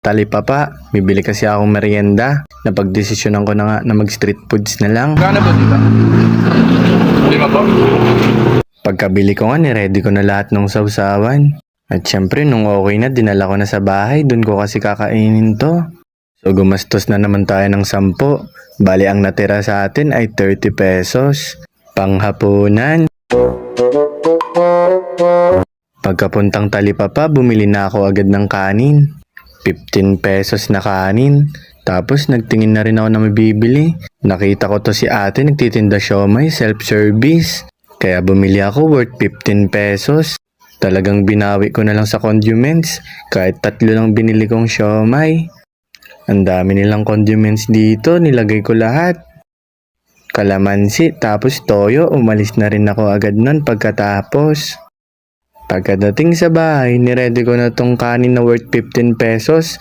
talipapa. Bibili kasi akong merienda. Napagdesisyonan ko na nga na mag street foods na lang. Kano ba dito? 5 po? Pagkabili ko nga, niready ko na lahat ng sausawan. At syempre, nung okay na, dinala ko na sa bahay. Doon ko kasi kakainin to. So, gumastos na naman tayo ng 10. Bali, ang natira sa atin ay 30 pesos. Panghapunan. Pagkapuntang talipapa, bumili na ako agad ng kanin. 15 pesos na kanin. Tapos nagtingin na rin ako na mabibili. Nakita ko to si ate nagtitinda siomay, self-service. Kaya bumili ako worth 15 pesos. Talagang binawi ko na lang sa condiments. Kahit 3 lang binili kong siomay. Ang dami nilang condiments dito, nilagay ko lahat. Kalamansi, tapos toyo, umalis na rin ako agad nun pagkatapos. Pagkadating sa bahay, niready ko na tong kanin na worth 15 pesos.